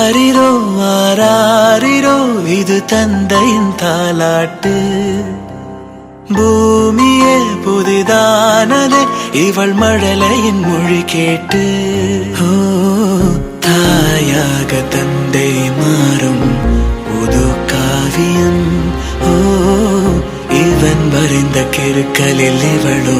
ஆரிரோ ஆராரிரோ இது தந்தையின் தாலாட்டு. பூமியே புதிதானதே இவள் மழலையின் மொழி கேட்டு. ஓ தாயாக தந்தை மாறும் புது காவியம். ஓ இவன் வரைந்த கிருக்கலில் இவளோ